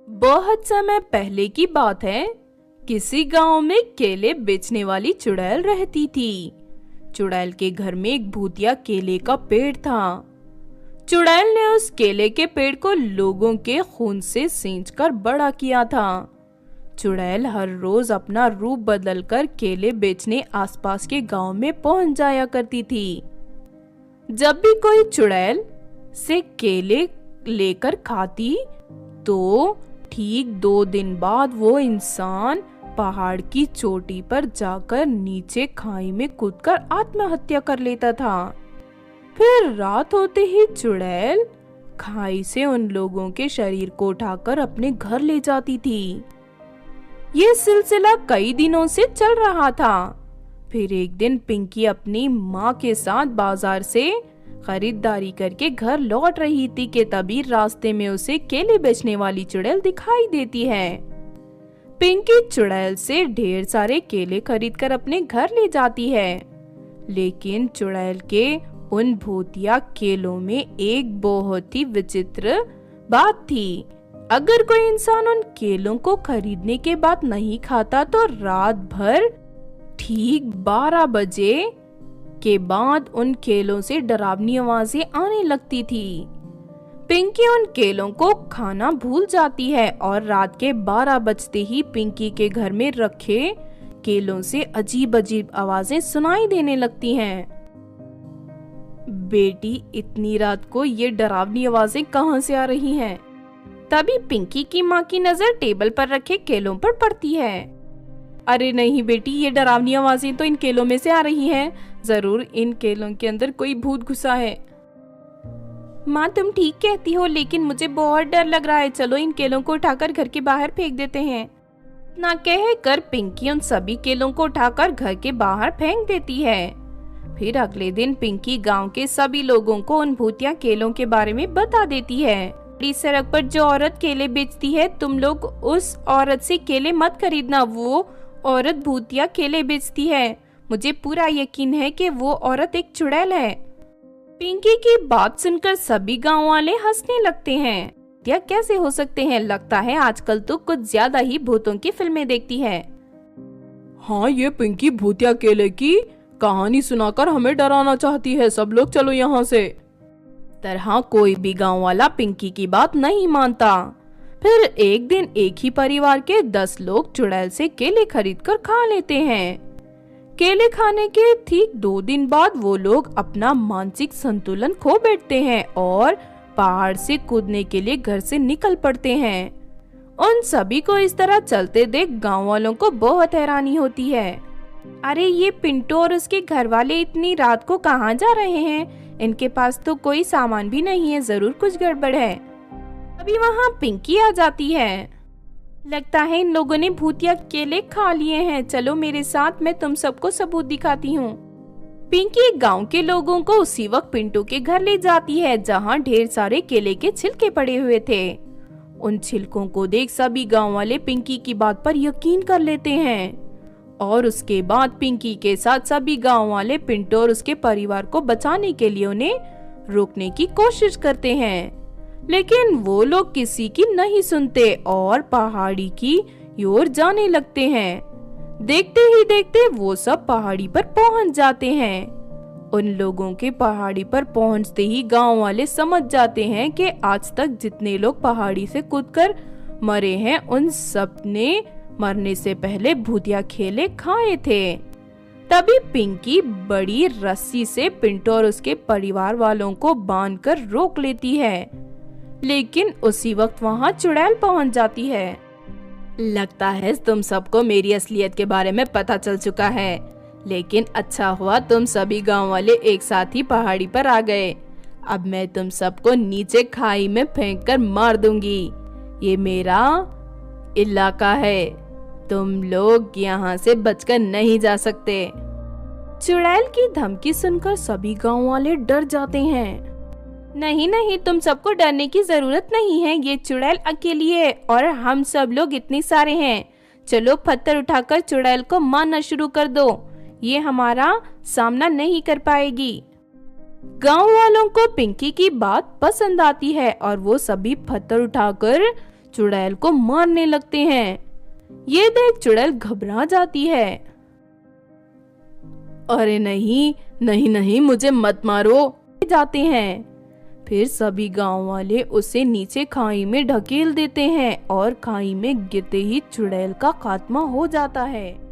बहुत समय पहले की बात है। किसी गांव में केले बेचने वाली चुड़ैल रहती थी। चुड़ैल के घर में एक भूतिया केले का पेड़ था। चुड़ैल ने उस केले के पेड़ को लोगों के खून से सींचकर बड़ा किया था। चुड़ैल हर रोज अपना रूप बदलकर केले बेचने आसपास के गांव में पहुंच जाया करती थी। जब भी कोई चुड़ैल से केले लेकर खाती तो ठीक 2 दिन बाद वो इंसान पहाड़ की चोटी पर जाकर नीचे खाई में कूदकर आत्महत्या कर लेता था। फिर रात होते ही चुड़ैल खाई से उन लोगों के शरीर को उठाकर अपने घर ले जाती थी। ये सिलसिला कई दिनों से चल रहा था। फिर एक दिन पिंकी अपनी माँ के साथ बाजार से खरीदारी करके घर लौट रही थी कि तभी रास्ते में उसे केले बेचने वाली चुड़ैल दिखाई देती है। पिंकी चुड़ैल से ढेर सारे केले खरीदकर अपने घर ले जाती है, लेकिन चुड़ैल के उन भूतिया केलों में एक बहुत ही विचित्र बात थी। अगर कोई इंसान उन केलों को खरीदने के बाद नहीं खाता तो रात भर ठीक 12 बजे के बाद उन केलों से डरावनी आवाजें आने लगती थी। पिंकी उन केलों को खाना भूल जाती है और रात के 12 बजते ही पिंकी के घर में रखे केलों से अजीब अजीब आवाजें सुनाई देने लगती हैं। बेटी, इतनी रात को ये डरावनी आवाजें कहां से आ रही हैं? तभी पिंकी की माँ की नजर टेबल पर रखे केलों पर पड़ती है। अरे नहीं बेटी, ये डरावनी आवाजें तो इन केलों में से आ रही हैं। जरूर इन केलों के अंदर कोई भूत घुसा है। माँ, तुम ठीक कहती हो, लेकिन मुझे बहुत डर लग रहा है। चलो इन केलों को उठाकर घर के बाहर फेंक देते हैं। ना कहकर पिंकी उन सभी केलों को उठाकर घर के बाहर फेंक देती है। फिर अगले दिन पिंकी गांव के सभी लोगों को उन भूतिया केलों के बारे में बता देती है। इस सड़क पर जो औरत केले बेचती है, तुम लोग उस औरत से केले मत खरीदना। वो औरत भूतिया केले बेचती है। मुझे पूरा यकीन है कि वो औरत एक चुड़ैल है। पिंकी की बात सुनकर सभी गांव वाले हंसने लगते हैं। क्या कैसे हो सकते हैं? लगता है आजकल तो कुछ ज्यादा ही भूतों की फिल्में देखती है। हाँ, ये पिंकी भूतिया केले की कहानी सुनाकर हमें डराना चाहती है। सब लोग चलो यहाँ से। तरह कोई भी गांव वाला पिंकी की बात नहीं मानता। फिर एक दिन एक ही परिवार के 10 लोग चुड़ैल से केले खरीदकर खा लेते हैं। केले खाने के ठीक 2 दिन बाद वो लोग अपना मानसिक संतुलन खो बैठते हैं और पहाड़ से कूदने के लिए घर से निकल पड़ते हैं। उन सभी को इस तरह चलते देख गांव वालों को बहुत हैरानी होती है। अरे ये पिंटू और उसके घर वाले इतनी रात को कहाँ जा रहे हैं? इनके पास तो कोई सामान भी नहीं है, जरूर कुछ गड़बड़ है। अभी वहाँ पिंकी आ जाती है। लगता है इन लोगों ने भूतिया केले खा लिए हैं। चलो मेरे साथ, मैं तुम सबको सबूत दिखाती हूँ। पिंकी गांव के लोगों को उसी वक्त पिंटू के घर ले जाती है, जहाँ ढेर सारे केले के छिलके पड़े हुए थे। उन छिलकों को देख सभी गांव वाले पिंकी की बात पर यकीन कर लेते हैं और उसके बाद पिंकी के साथ सभी गांव वाले पिंटू और उसके परिवार को बचाने के लिए उन्हें रोकने की कोशिश करते हैं, लेकिन वो लोग किसी की नहीं सुनते और पहाड़ी की ओर जाने लगते हैं। देखते ही देखते वो सब पहाड़ी पर पहुंच जाते हैं। उन लोगों के पहाड़ी पर पहुंचते ही गांव वाले समझ जाते हैं कि आज तक जितने लोग पहाड़ी से कूदकर मरे हैं, उन सब ने मरने से पहले भूतिया केले खाए थे। तभी पिंकी बड़ी रस्सी से पिंटू और उसके परिवार वालों को बांधकर रोक लेती है, लेकिन उसी वक्त वहाँ चुड़ैल पहुँच जाती है। लगता है तुम सबको मेरी असलियत के बारे में पता चल चुका है, लेकिन अच्छा हुआ तुम सभी गांव वाले एक साथ ही पहाड़ी पर आ गए। अब मैं तुम सबको नीचे खाई में फेंककर मार दूंगी। ये मेरा इलाका है, तुम लोग यहाँ से बचकर नहीं जा सकते। चुड़ैल की धमकी सुनकर सभी गांव वाले डर जाते हैं। नहीं नहीं, तुम सबको डरने की जरूरत नहीं है। ये चुड़ैल अकेली है और हम सब लोग इतने सारे हैं। चलो पत्थर उठाकर चुड़ैल को मारना शुरू कर दो। ये हमारा सामना नहीं कर पाएगी। गांव वालों को पिंकी की बात पसंद आती है और वो सभी पत्थर उठाकर चुड़ैल को मारने लगते हैं। ये देख चुड़ैल घबरा जाती है। अरे नहीं नहीं नहीं, मुझे मत मारो। जाते हैं। फिर सभी गांव वाले उसे नीचे खाई में ढकेल देते हैं और खाई में गिरते ही चुड़ैल का खात्मा हो जाता है।